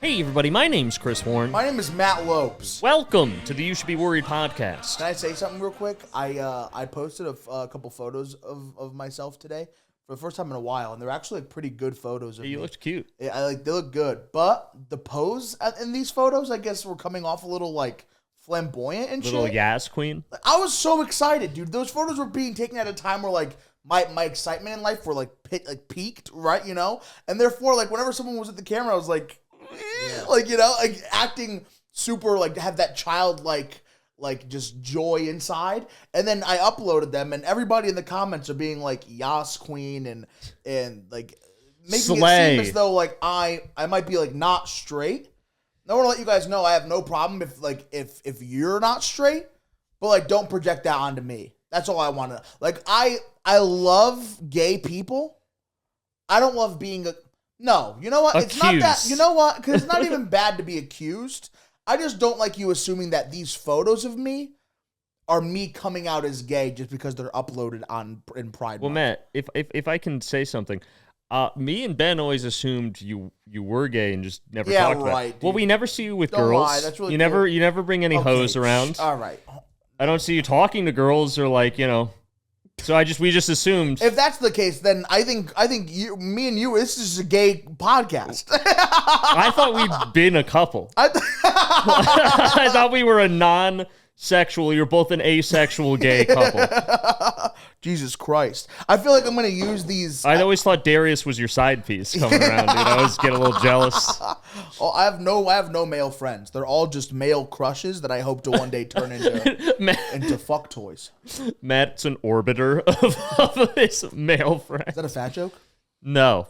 Hey everybody, my name's Chris Warren. My name is Matt Lopes. Welcome to the You Should Be Worried podcast. Can I say something real quick? I posted a couple photos of myself today for the first time in a while, and they're actually like pretty good photos of Hey, you me. looked cute. They look good, but the pose in these photos, I guess, were coming off a little like flamboyant and Little shit. Yas queen. I was so excited, dude. Those photos were being taken at a time where like my excitement in life were like peaked, right? You know, and therefore like whenever someone was at the camera, I was like. Yeah. Like, you know, like acting super, like have that childlike, like just joy inside. And then I uploaded them, and everybody in the comments are being like Yas Queen and like making Slay. it seem as though like I might be like not straight. I want to let you guys know I have no problem if you're not straight, but like don't project that onto me. That's all I want to. Like I love gay people. I don't love being a. No, you know what? Accused. It's not that. You know what? Because it's not even bad to be accused. I just don't like you assuming that these photos of me are me coming out as gay just because they're uploaded in Pride Well, Month. Matt, if I can say something, me and Ben always assumed you were gay and just never talked about it. Dude. Well, we never see you with Don't girls. lie, that's really you cool. never bring any hoes around. All right. I don't see you talking to girls or like So we just assumed. If that's the case, then I think me and you, this is a gay podcast. I thought we'd been a couple. I thought we were a non-sexual. You're both an asexual gay couple. Jesus Christ. I feel like I'm going to use these. I always thought Darius was your side piece coming around, dude. I always get a little jealous. Oh, I have no male friends. They're all just male crushes that I hope to one day turn into fuck toys. Matt's an orbiter of his male friend. Is that a fat joke? No.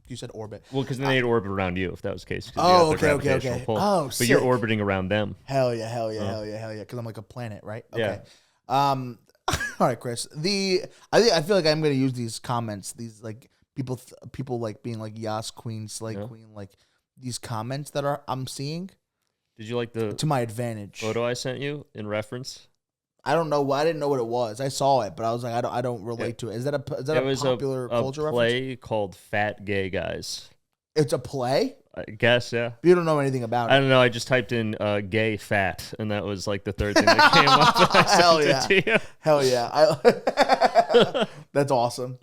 You said orbit. Well, because then they'd orbit around you if that was the case. Oh, okay. Pull. Oh, but sick. you're orbiting around them. Hell yeah. Because I'm like a planet, right? Okay. Yeah. All right, Chris. I feel like I'm gonna use these comments. These like people like being like Yas Queen, Slay Queen, like these comments that I'm seeing. Did you like the to my advantage photo I sent you in reference? I don't know. I didn't know what it was. I saw it, but I was like, I don't relate to it. Is that a popular culture reference? It was a play called Fat Gay Guys. It's a play? I guess, yeah. You don't know anything about it. I don't know. I just typed in gay fat, and that was like the third thing that came up. Hell yeah. Hell yeah. That's awesome.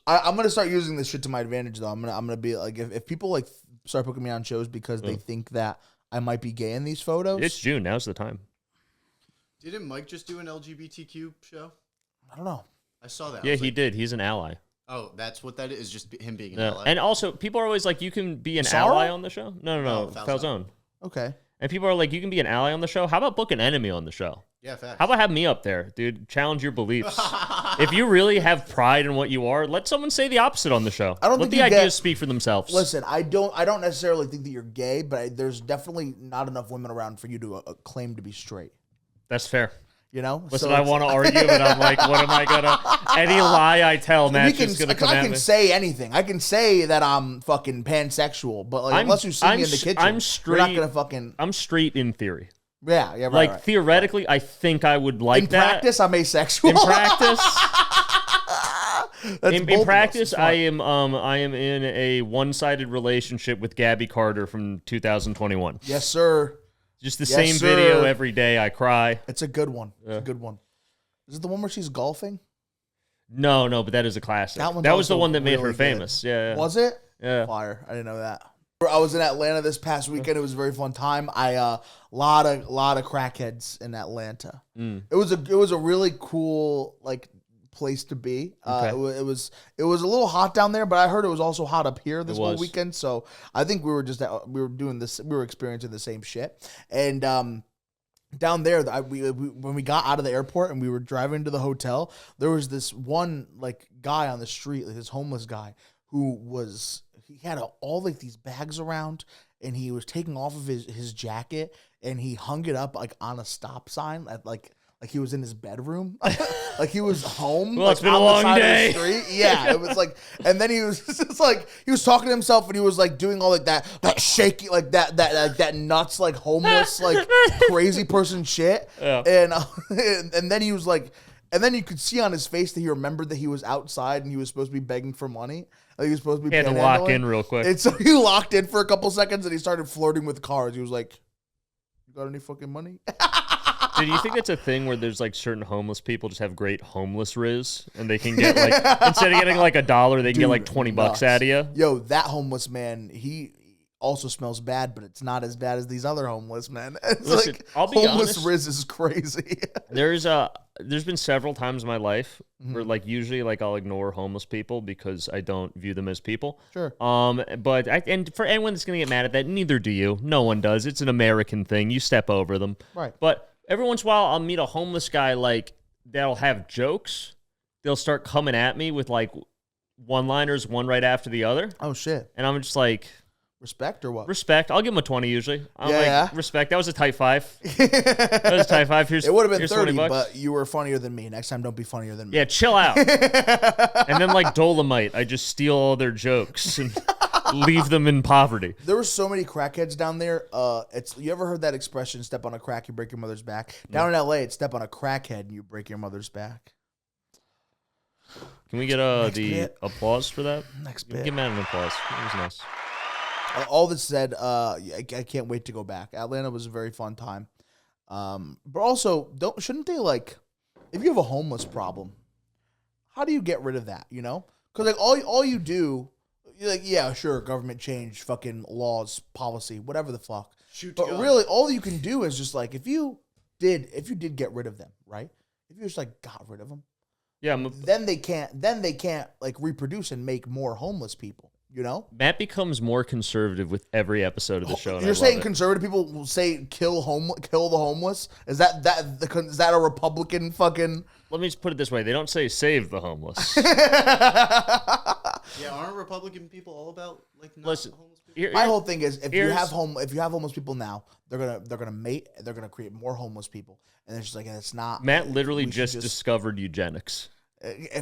I'm going to start using this shit to my advantage, though. I'm gonna be like, if people like start booking me on shows because they think that I might be gay in these photos. It's June. Now's the time. Didn't Mike just do an LGBTQ show? I don't know. I saw that. Yeah, he did. He's an ally. Oh, that's what that is? Just him being an ally? And also, people are always like, you can be an Sarah? ally on the show? No. Oh, Falzone. Okay. And people are like, you can be an ally on the show? How about book an enemy on the show? Yeah, facts. How about have me up there, dude? Challenge your beliefs. If you really have pride in what you are, let someone say the opposite on the show. I don't let think the you ideas speak for themselves. Listen, I don't necessarily think that you're gay, but there's definitely not enough women around for you to claim to be straight. That's fair. You know? Listen, I want to argue, but I'm like, what am I gonna? Any lie I tell, Matt's just gonna come I at can me. say anything. I can say that I'm fucking pansexual, but like, unless you see me in the kitchen, I'm straight. you're not gonna fucking. I'm straight in theory. Yeah, right. Like right. theoretically, I think I would like In that. practice, I'm asexual. In practice, That's in both of us. practice, It's I fine. am in a one-sided relationship with Gabby Carter from 2021. Yes, sir. Just the Yes, same sir. video every day. I cry. It's a good one. It's a good one. Is it the one where she's golfing? No, but that is a classic. That one's That was the also one that made really her good. famous. Yeah. Was it? Yeah. Fire. I didn't know that. I was in Atlanta this past weekend. It was a very fun time. I lot of crackheads in Atlanta. It was a really cool like place to be. Okay. It was a little hot down there, but I heard it was also hot up here this It whole was. weekend. So I think we were experiencing the same shit. And down there, when we got out of the airport and we were driving to the hotel, there was this one like guy on the street, like this homeless guy he had all like these bags around, and he was taking off of his jacket, and he hung it up like on a stop sign at like he was in his bedroom, like he was home. Well, like, it's been a on the long side of the day. street. Yeah, it was like, and then he was just like he was talking to himself, and he was like doing all like that shaky, like that nuts, like homeless, like crazy person shit. Yeah. And then he was like. And then you could see on his face that he remembered that he was outside and he was supposed to be begging for money. Like he was supposed to be. He had to lock in real quick. And so he locked in for a couple seconds, and he started flirting with cars. He was like, "You got any fucking money?" Do you think that's a thing where there's like certain homeless people just have great homeless riz and they can get like instead of getting like $1, they can get like $20 out of you? Yo, that homeless man, he also smells bad, but it's not as bad as these other homeless men. It's Listen, like I'll be homeless honest, riz is crazy. There's been several times in my life where like usually like I'll ignore homeless people because I don't view them as people. Sure. But and for anyone that's gonna get mad at that, neither do you. No one does. It's an American thing. You step over them. Right. But every once in a while, I'll meet a homeless guy like that'll have jokes. They'll start coming at me with like one-liners, one right after the other. Oh shit. And I'm just like, respect or what? respect. I'll give him a 20 usually. I'm Yeah. like, respect. That was a type 5. That was a type 5. Here's It would have been 30, $20. but you were funnier than me. Next time, don't be funnier than me. Yeah, chill out. And then like Dolomite, I just steal all their jokes and leave them in poverty. There were so many crackheads down there. You ever heard that expression, step on a crack, you break your mother's back? Down in LA, it's step on a crackhead and you break your mother's back. Can we get the bit. applause for that? Next bit. Give Matt an applause. It was nice. All this said, I can't wait to go back. Atlanta was a very fun time. But also, shouldn't they, like, if you have a homeless problem, how do you get rid of that, you know? Because, like, all you do, you're like, yeah, sure, government change, fucking laws, policy, whatever the fuck. But really, all you can do is just, like, if you did get rid of them, right? If you just, like, got rid of them, yeah, then they can't, like, reproduce and make more homeless people. You know, Matt becomes more conservative with every episode of the show. You're saying conservative people will say kill the homeless? Is that a Republican fucking? Let me just put it this way: they don't say save the homeless. Yeah, aren't Republican people all about like not Listen, homeless people? My whole thing is if you have homeless people now, they're gonna mate. They're gonna create more homeless people, and it's just like it's not. Matt literally just discovered eugenics.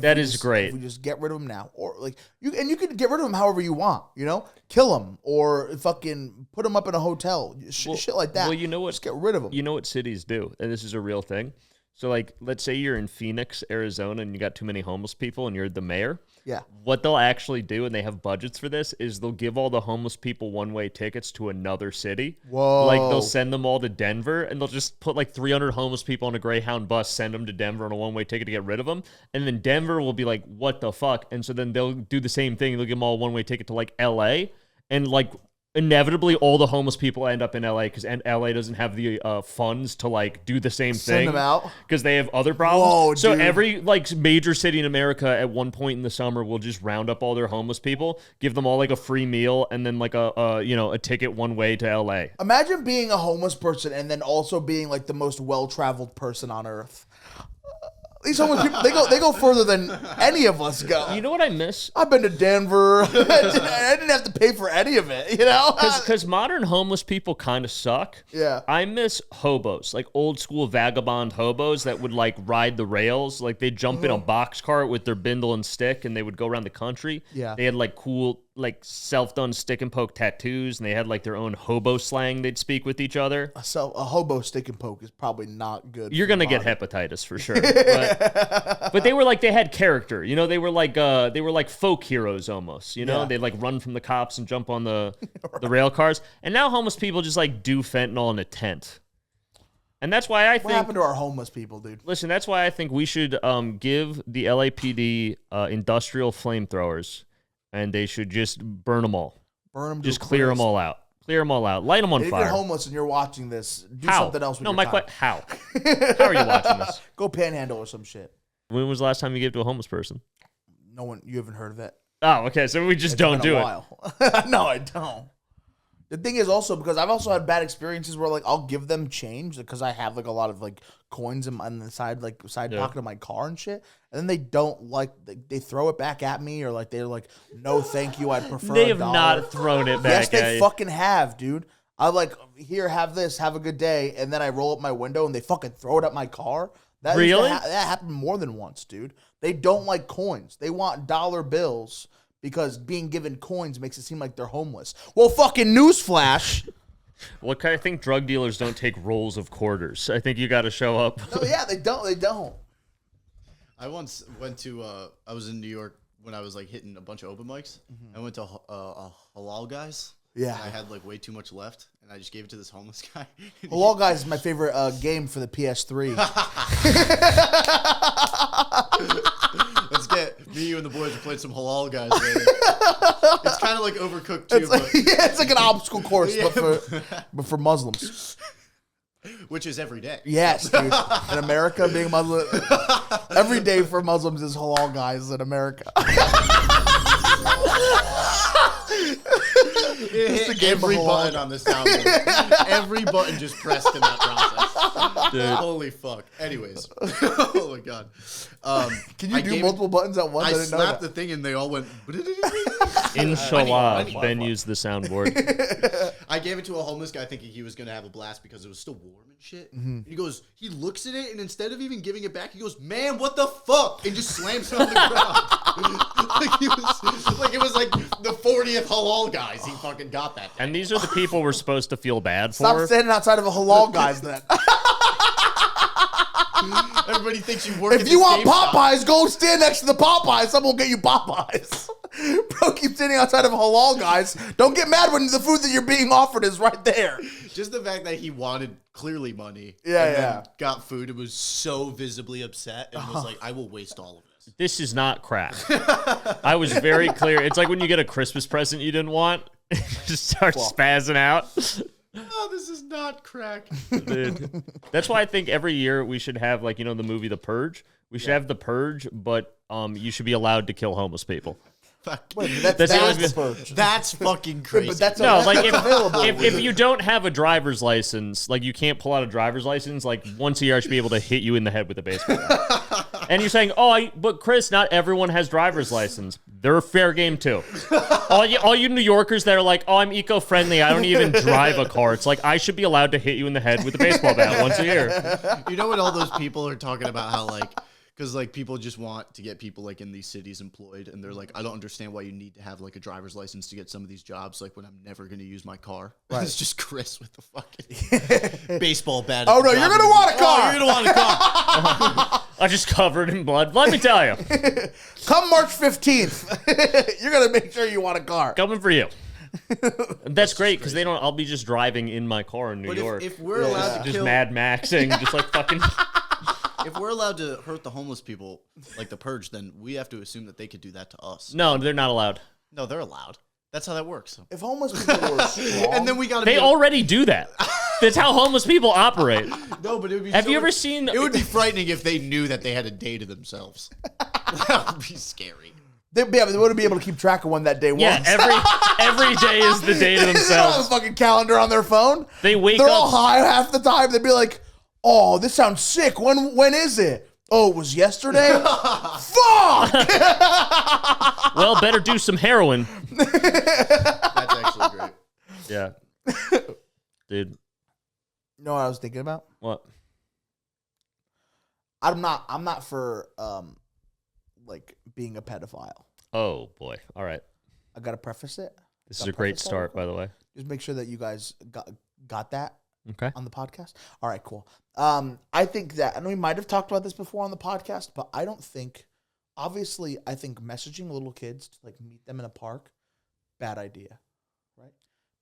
That is great. If we just get rid of them now, or like you can get rid of them however you want, you know, kill them or fucking put them up in a hotel, shit like that. Well, you know what? Just get rid of them. You know what cities do, and this is a real thing. So, like, let's say you're in Phoenix, Arizona, and you got too many homeless people, and you're the mayor. Yeah. What they'll actually do, and they have budgets for this, is they'll give all the homeless people one-way tickets to another city. Whoa. Like, they'll send them all to Denver, and they'll just put, like, 300 homeless people on a Greyhound bus, send them to Denver on a one-way ticket to get rid of them. And then Denver will be like, what the fuck? And so then they'll do the same thing. They'll give them all a one-way ticket to, like, L.A., and, like, inevitably all the homeless people end up in LA because LA doesn't have the funds to like do the same thing. Send them out because they have other problems. Whoa, so dude. every like major city in America at one point in the summer will just round up all their homeless people, give them all like a free meal and then like a ticket one way to LA. Imagine being a homeless person and then also being like the most well-traveled person on earth. These homeless people, they go further than any of us go. You know what I miss? I've been to Denver. I didn't have to pay for any of it, you know? Because modern homeless people kind of suck. Yeah. I miss hobos, like old school vagabond hobos that would like ride the rails. Like they'd jump in a box cart with their bindle and stick and they would go around the country. Yeah. They had like cool, like self-done stick and poke tattoos and they had like their own hobo slang they'd speak with each other. So a hobo stick and poke is probably not good. You're going to get hepatitis for sure. But they were like, they had character, you know, they were like folk heroes almost, you know, Yeah. they'd like run from the cops and jump on the rail cars. And now homeless people just like do fentanyl in a tent. And that's why I think. What happened to our homeless people, dude? Listen, that's why I think we should give the LAPD industrial flamethrowers and they should just burn them all. Burn them. Just clear them all out. Clear them all out. Light them on If fire. you're homeless and you're watching this, do How? something else with No, your my time. question. How? How are you watching this? Go panhandle or some shit. When was the last time you gave to a homeless person? No one, you haven't heard of it. Oh, okay. So we just It's don't been do a it. while. No, I don't. The thing is also because I've also had bad experiences where like I'll give them change because I have like a lot of like coins on the side pocket of my car and shit, and then they don't like they throw it back at me or like they're like no thank you I'd prefer They a have dollar. not thrown it back Yes, at they you. fucking have, dude. I like here have this, have a good day, and then I roll up my window and they fucking throw it at my car. That used to Really? that happened more than once, dude. They don't like coins. They want dollar bills. Because being given coins makes it seem like they're homeless. Well, fucking newsflash. Well, I think drug dealers don't take rolls of quarters. I think you got to show up. No, yeah, they don't. They don't. I once went to, I was in New York when I was like hitting a bunch of open mics. I went to Halal Guys. Yeah. And I had like way too much left, and I just gave it to this homeless guy. Halal Guys is my favorite game for the PS3. Let's get me, you, and the boys to play some Halal Guys later. It's kind of like Overcooked too, It's like, it's like an obstacle course, but for Muslims. which is every day. Yes, dude. In America, being Muslim, every day for Muslims is Halal Guys in America. It hit every button on the soundboard. Every button just pressed in that process. Dude. Holy fuck. Anyways. Oh my god. Can you do multiple buttons at once? I slapped the thing and they all went. Inshallah, Ben used the soundboard. I gave it to a homeless guy thinking he was going to have a blast because it was still warm and shit. And he goes, he looks at it and instead of even giving it back, he goes, "Man, what the fuck?" And just slams it on the ground. Like it was like the 40th Halal Guys. He fucking got that thing. And these are the people we're supposed to feel bad Stop for. standing outside of a Halal Guys then. Everybody thinks you work If you want Popeyes, go stand next to the Popeyes. Someone will get you Popeyes. Bro, keep standing outside of a Halal Guys. Don't get mad when the food that you're being offered is right there. Just the fact that he wanted clearly money. Yeah, and yeah. then got food and was so visibly upset and was like, "I will waste all of this." This is not crack. I was very clear. It's like when you get a Christmas present you didn't want. Just start spazzing out. Oh, this is not crack. Dude. That's why I think every year we should have, like, you know, the movie The Purge. We should have The Purge, but you should be allowed to kill homeless people. Wait, that's the Purge. That's fucking crazy. But that's No, like available. if you don't have a driver's license, like you can't pull out a driver's license, like once a year I should be able to hit you in the head with a baseball bat. And you're saying, but Chris, not everyone has driver's license. They're fair game too. All you New Yorkers that are like, I'm eco-friendly, I don't even drive a car. It's like I should be allowed to hit you in the head with a baseball bat once a year. You know what all those people are talking about? How like. Because, like, people just want to get people, like, in these cities employed. And they're like, I don't understand why you need to have, like, a driver's license to get some of these jobs, like, when I'm never going to use my car. Right. It's just Chris with the fucking baseball bat. Oh, no, you're going to want a car. Oh, you're going to want a car. I just covered in blood. Let me tell you. Come March 15th, you're going to make sure you want a car. Coming for you. That's great, because I'll be just driving in my car in New York. If we're allowed to just kill... Mad Maxing, just like fucking... If we're allowed to hurt the homeless people like the Purge, then we have to assume that they could do that to us. No, they're not allowed. No, they're allowed. That's how that works. If homeless people were strong, And then we got They already do that. That's how homeless people operate. No, but it would be. Have you ever seen? It would be frightening if they knew that they had a day to themselves. That would be scary. they wouldn't be able to keep track of when that day was. Yeah, every day is the day to They don't have a themselves. fucking calendar on their phone. They wake They're up. all high half the time. They'd be like, "Oh, this sounds sick. When is it? Oh, it was yesterday? Fuck!" Well, better do some heroin. That's actually great. Yeah, dude. You know what I was thinking about? What? I'm not for like being a pedophile. Oh boy. All right. I gotta preface it. This is a great start, by the way. Just make sure that you guys got that Okay. on the podcast. All right, cool. I think that, and we might have talked about this before on the podcast, but I don't think, obviously, I think messaging little kids to like meet them in a park, bad idea, right?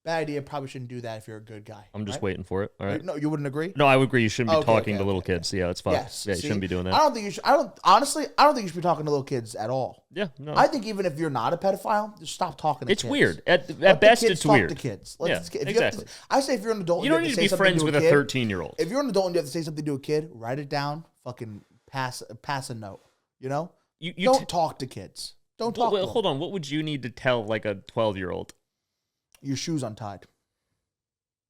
Bad idea. Probably shouldn't do that if you're a good guy. I'm just right? waiting for it. All right. No, you wouldn't agree? No, I would agree. You shouldn't be Okay, talking okay, to little okay, kids. Yeah, it's fine. Yes. Yeah, you See? shouldn't be doing that. I don't think you should. Honestly, I don't think you should be talking to little kids at all. Yeah, no. I think even if you're not a pedophile, just stop talking to It's kids. weird. At Let the best, kids it's talk weird. to kids. Yeah, if you have exactly. I say if you're an adult, You don't have need to say be something friends to with a kid, 13-year-old. If you're an adult and you have to say something to a kid, write it down. Fucking pass a note. You know, You don't talk to kids. Don't talk. to them. Hold on. What would you need to tell like a 12-year-old? Your shoes untied.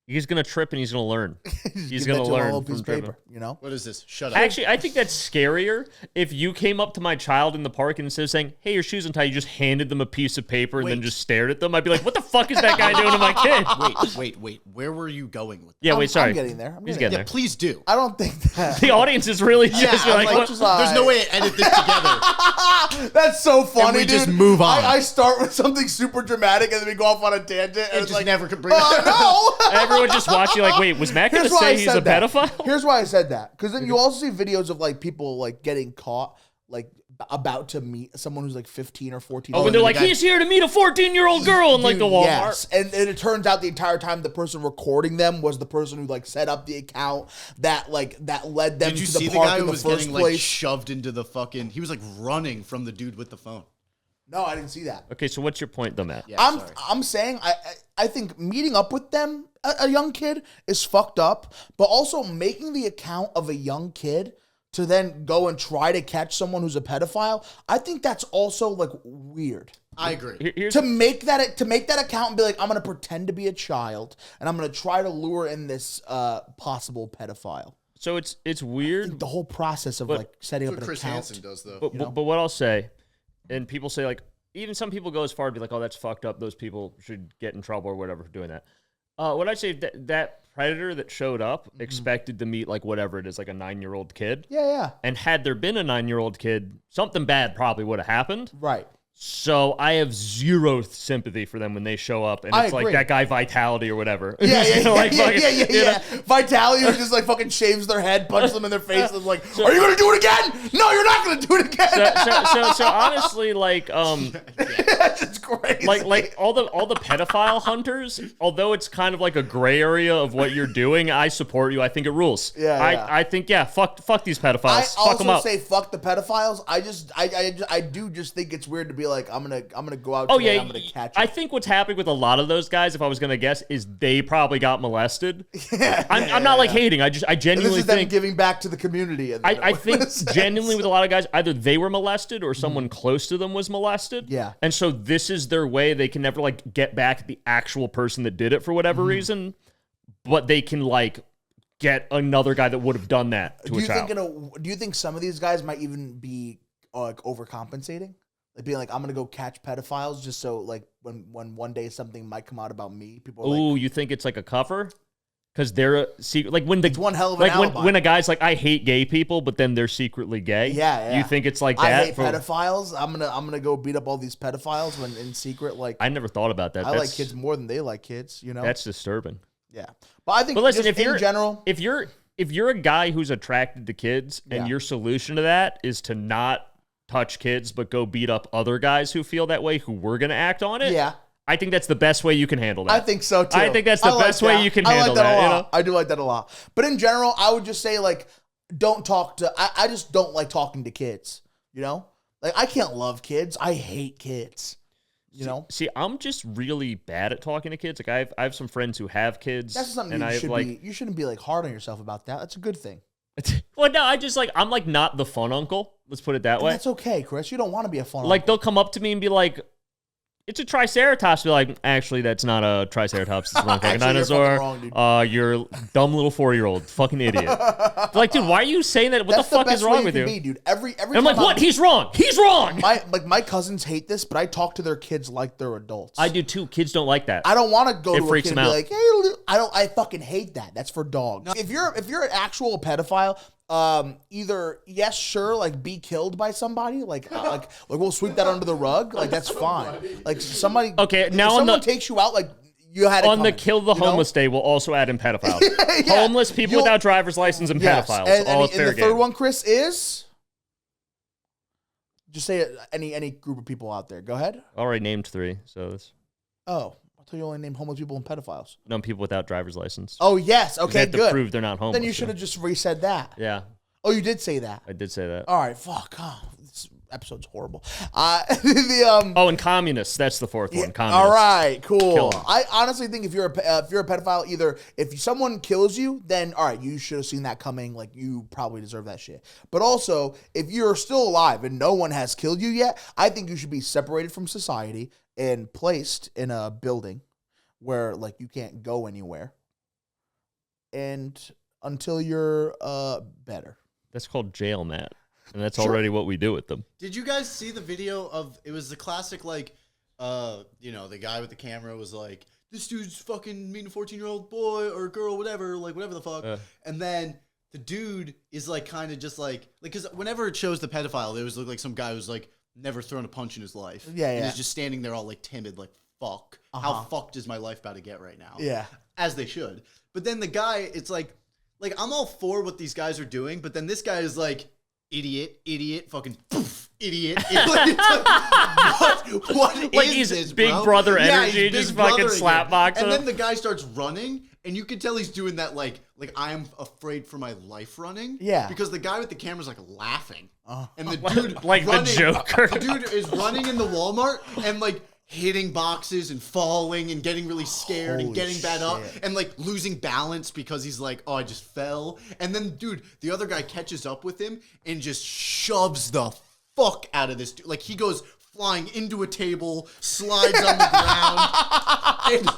He's gonna trip and he's gonna learn. He's Give gonna that to a learn little from piece of tripping. paper. You know. What is this? Shut up. Actually, I think that's scarier if you came up to my child in the park and instead of saying, "Hey, your shoes untied," you just handed them a piece of paper and then Wait. just stared at them. I'd be like, "What the fuck is that guy doing to my kid?" Wait. Where were you going with Yeah, I'm- wait, sorry. I'm getting there. He's that? getting Yeah, there. please do. I don't think that. The audience is really just I'm like, like, what? there's no way to edit this together. That's so funny, we dude. just move on. I start with something super dramatic and then we go off on a tangent and It it's just like, never could bring oh no. Everyone just watching like, wait, was Matt going to Here's why I say he's a said that. pedophile? Here's why I said that. Because then you also see videos of like people like getting caught like about to meet someone who's like 15 or 14. Oh, when they're like, he's here to meet a 14-year-old girl in like the Walmart. Yes, and it turns out the entire time the person recording them was the person who like set up the account that led them to the park in the first place. Like shoved into the fucking? He was like running from the dude with the phone. No, I didn't see that. Okay, so what's your point, though, Matt? Yeah, I'm saying I think meeting up with them, a young kid, is fucked up, but also making the account of a young kid to then go and try to catch someone who's a pedophile, I think that's also like weird. I agree. To make that account and be like, I'm gonna pretend to be a child and I'm gonna try to lure in this possible pedophile. So it's weird. The whole process of like setting up an Chris account. Hansen does though. But what I'll say, and people say like, even some people go as far to be like, oh, that's fucked up. Those people should get in trouble or whatever for doing that. What I'd say that predator that showed up expected to meet like whatever it is, like a 9-year-old kid. Yeah. And had there been a 9-year-old kid, something bad probably would have happened. Right. So I have zero sympathy for them when they show up, and it's like that guy Vitality or whatever. Yeah. Yeah. Vitality who just like fucking shaves their head, punches them in their face, and is like, are you gonna do it again? No, you're not gonna do it again. So honestly, like, that's just crazy. Like all the pedophile hunters, although it's kind of like a gray area of what you're doing, I support you. I think it rules. I think fuck these pedophiles. I fuck them also up. say fuck the pedophiles. I do just think it's weird to be like, I'm gonna go out. Oh today, yeah, I'm gonna catch it. I think what's happening with a lot of those guys, if I was gonna guess, is they probably got molested. I'm not like hating. I genuinely this is them think giving back to the community. I think genuinely with a lot of guys, either they were molested or someone close to them was molested. Yeah. And so this is their way. They can never like get back at the actual person that did it for whatever reason, but they can like get another guy that would have done that to a child. Do you think some of these guys might even be like overcompensating? Like being like, I'm gonna go catch pedophiles just so like when one day something might come out about me, people are like, you think it's like a cover? Because they're a secret, like when it's one hell of an alibi. when a guy's like, I hate gay people, but then they're secretly gay. Yeah. You think it's like that? I hate pedophiles. I'm gonna go beat up all these pedophiles when in secret. Like I never thought about that. I like kids more than they like kids. You know, that's disturbing. Yeah, but I think. But listen, if you're in general, if you're a guy who's attracted to kids, and your solution to that is to not touch kids, but go beat up other guys who feel that way, who were gonna act on it. Yeah. I think that's the best way you can handle that. I think so too. I think that's the best way you can handle that. You know? I do like that a lot. But in general, I would just say like, don't talk to. I just don't like talking to kids. You know, like I can't love kids. I hate kids. You know. See, I'm just really bad at talking to kids. Like I have some friends who have kids. That's something you shouldn't be like hard on yourself about that. That's a good thing. Well, no, I'm like not the fun uncle. Let's put it that way. That's okay, Chris. You don't want to be a fun like uncle. They'll come up to me and be like, it's a triceratops. Be like, actually, that's not a triceratops. It's a wrong fucking dinosaur. You're a dumb little 4-year-old, fucking idiot. They're like, dude, why are you saying that? What the fuck is wrong with you? Be, dude. Every and I'm like, what? He's wrong. He's wrong. My cousins hate this, but I talk to their kids like they're adults. I do too. Kids don't like that. I don't want to go to a freaks kid them and be out. like, hey, I fucking hate that. That's for dogs. No. If you're an actual pedophile, either yes, sure, like be killed by somebody, like we'll sweep that under the rug, like that's fine. Like somebody, okay, now if someone takes you out, like you had it on coming, the kill the homeless day, we'll also add in pedophiles. Yeah. Homeless people without driver's license and pedophiles. And fair the game. third one, Chris, is just say it, any group of people out there. Go ahead. Already named 3, so this. Oh. I thought you only named homeless people and pedophiles. No, people without driver's license. Oh, yes. Okay, they have good. to prove they're not homeless. Then you should have just resaid that. Yeah. Oh, you did say that. I did say that. All right, fuck. Oh, this episode's horrible. and communists. That's the fourth one. Communists. All right, cool. I honestly think if you're a pedophile, either if someone kills you, then all right, you should have seen that coming. Like you probably deserve that shit. But also, if you're still alive and no one has killed you yet, I think you should be separated from society and placed in a building where like you can't go anywhere, and until you're better. That's called jail, Matt. And that's already what we do with them. Did you guys see the video of, it was the classic, like, the guy with the camera was like, this dude's fucking meeting a 14-year-old boy or girl, whatever the fuck. And then the dude is like kind of just like, because whenever it shows the pedophile, they always look like some guy who's like never thrown a punch in his life. Yeah. And he's just standing there all like timid, like, fuck. How fucked is my life about to get right now? Yeah. As they should. But then the guy, it's like I'm all for what these guys are doing, but then this guy is like, idiot, fucking poof, idiot. Like, what Like is he's this, Big bro? Brother Yeah, energy, he's just Big fucking Brother slapbox again. And him. then the guy starts running, and you can tell he's doing that like I'm afraid for my life running. Yeah. Because the guy with the camera's like laughing. And the dude Like the running, Joker. The dude is running in the Walmart and like hitting boxes and falling and getting really scared and Holy getting bad up shit. and like losing balance because he's like, oh, I just fell. And then, dude, the other guy catches up with him and just shoves the fuck out of this dude. Like, he goes flying into a table, slides on the ground, and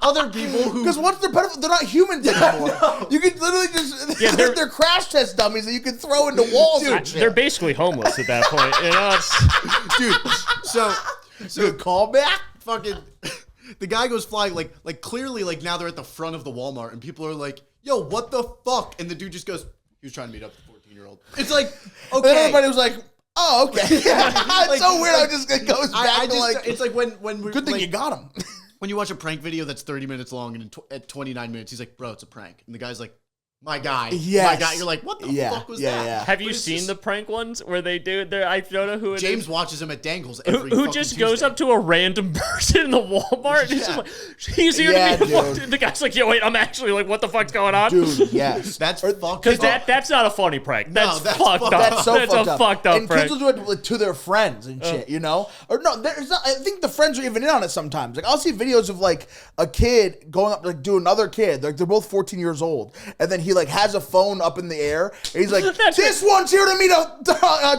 other people who... Because once they're pedophile, they're not humans anymore. You can literally just... Yeah, they're crash test dummies that you can throw into walls and shit. They're basically homeless at that point. You know, it's, Dude, so Good callback. fucking the guy goes flying like clearly like now they're at the front of the Walmart and people are like, yo, what the fuck? And the dude just goes, he was trying to meet up with a 14-year-old. It's like, And then okay. everybody was like, oh, okay. It's so weird how it just goes back I to just, like, it's like when we good thing like, you got him. when you watch a prank video that's 30 minutes long and at 29 minutes he's like, bro, it's a prank. And the guy's like, my guy, my Yes. guy. You're like, what the Yeah, fuck was yeah, that? yeah. have you But it's seen just- the prank ones where they do it? I don't know who it is. James watches him at Dangles Who, every who fucking just Tuesday. goes up to a random person in the Walmart and he's, Yeah. like, he's here Yeah, to be dude. and the guy's like, yo, wait, I'm actually like, what the fuck's going on? Dude, yes. That's Or- fucked Because up. that's not a funny prank. That's, that's fucked fucked up. up. That's so that's fucked a up. fucked up and prank. kids will do it like, to their friends and shit, you know? Or no, there's not. I think the friends are even in on it sometimes. Like I'll see videos of like a kid going up like to another kid. Like they're both 14 years old, and then he like has a phone up in the air, and he's like, That's "This one's here to meet a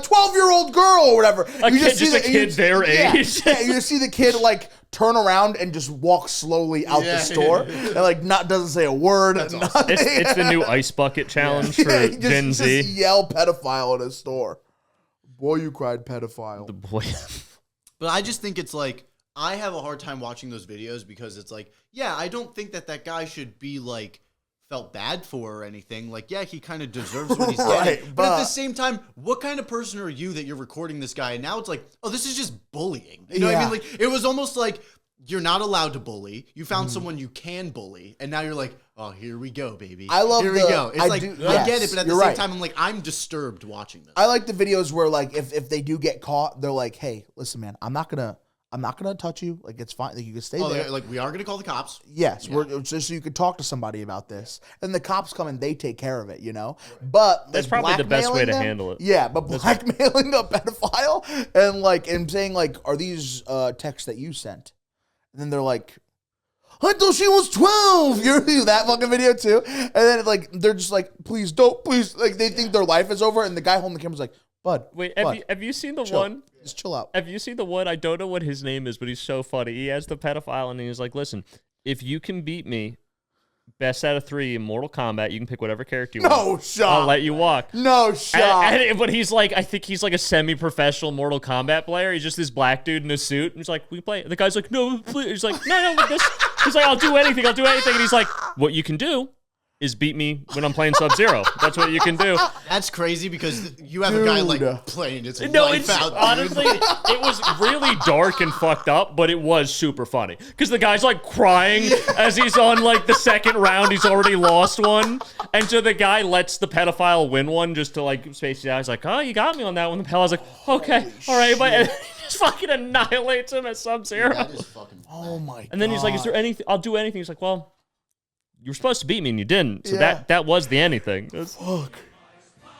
12-year-old girl or whatever." A You kid, just a you- kid their age. Yeah, you just see the kid like turn around and just walk slowly out the Yeah. store, and like doesn't say a word. That's nothing. awesome. It's the new ice bucket challenge for Yeah, he Gen Z. Just yell pedophile in a store. Boy, you cried pedophile. Boy. But I just think it's like, I have a hard time watching those videos because it's like, yeah, I don't think that guy should be like felt bad for or anything. Like, yeah, he kind of deserves what he's Right, getting. But at the but- same time, what kind of person are you that you're recording this guy? And now it's like, oh, this is just bullying. You know what I Yeah. mean? Like, it was almost like you're not allowed to bully. You found someone you can bully. And now you're like, oh, here we go, baby. I love Here we the- go. It's I like, do- I get yes, it, but at the you're same right. time, I'm like, I'm disturbed watching this. I like the videos where like if they do get caught, they're like, "Hey, listen, man, I'm not gonna touch you. Like it's fine. Like you can stay Oh, there." they're like, we are going to call the cops. Yes, we're just so you could talk to somebody about this, and the cops come and they take care of it, you know. But That's like, probably the best way blackmailing to them- handle it. Yeah, but blackmailing a pedophile and saying like, "Are these texts that you sent?" And then they're like, "I thought she was 12." You ever see that fucking video too? And then like they're just like, "Please don't, please." Like they think their life is over, and the guy holding the camera's like, "Bud, Wait, bud, have you seen the chill. one? Just chill out." Have you seen the one? I don't know what his name is, but he's so funny. He has the pedophile, and he's like, "Listen, if you can beat me, best out of 3 in Mortal Kombat, you can pick whatever character you want. No shot. I'll let you walk." No shot. But he's like, I think he's like a semi-professional Mortal Kombat player. He's just this black dude in a suit. And he's like, we play. The guy's like, no, please. He's like, no, this. He's like, I'll do anything. And he's like, what you can do is beat me when I'm playing Sub-Zero. That's what you can do. That's crazy because you have a guy Dude. like playing his No, life it's out. dude. honestly, it was really dark and fucked up, but it was super funny. Because the guy's like crying as he's on like the second round. He's already lost one. And so the guy lets the pedophile win one just to like space it out. He's like, oh, you got me on that one. The pedophile's like, okay, all right. But and he just fucking annihilates him at Sub-Zero. That is fucking. Oh my god. And then he's like, is there anything? I'll do anything. He's like, well, you were supposed to beat me and you didn't. So Yeah. that was the anything. Fuck.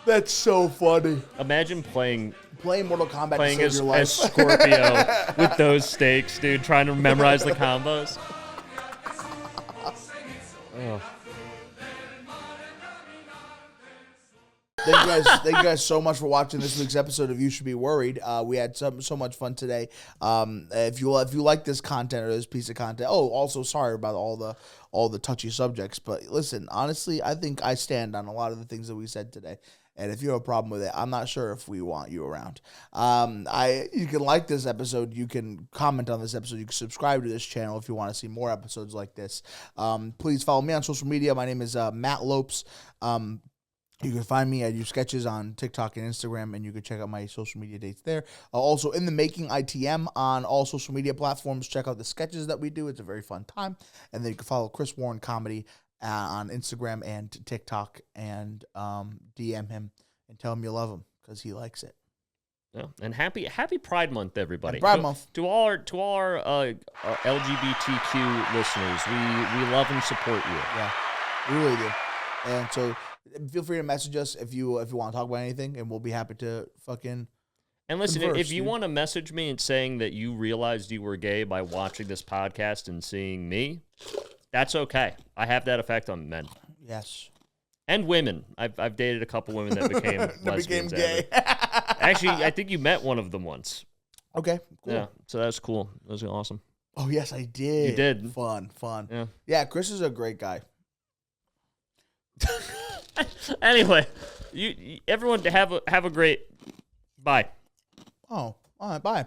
That's so funny. Imagine playing Playing Mortal Kombat playing to save as, your life. as Scorpio with those stakes, dude, trying to memorize the combos. Oh. Thank you guys so much for watching this week's episode of You Should Be Worried. We had so much fun today. If you like this content or this piece of content, also sorry about all the touchy subjects, but listen, honestly, I think I stand on a lot of the things that we said today. And if you have a problem with it, I'm not sure if we want you around. You can like this episode. You can comment on this episode. You can subscribe to this channel if you want to see more episodes like this. Please follow me on social media. My name is Matt Lopes. You can find me. I do sketches on TikTok and Instagram, and you can check out my social media dates there. Also, in the making ITM on all social media platforms. Check out the sketches that we do. It's a very fun time. And then you can follow Chris Warren Comedy on Instagram and TikTok and DM him and tell him you love him because he likes it. Yeah. And happy Pride Month, everybody. And Pride Month. To all our LGBTQ listeners, we love and support you. Yeah, we really do. And so feel free to message us if you want to talk about anything, and we'll be happy to fucking. And listen, converse, if you want to message me and saying that you realized you were gay by watching this podcast and seeing me, that's okay. I have that effect on men. Yes. And women. I've dated a couple women that became lesbians. Gay. Actually, I think you met one of them once. Okay, cool. Yeah, so that's cool. That was awesome. Oh, yes, I did. You did. Fun. Yeah. Yeah, Chris is a great guy. Anyway, you everyone have a great bye. Oh, all right, bye.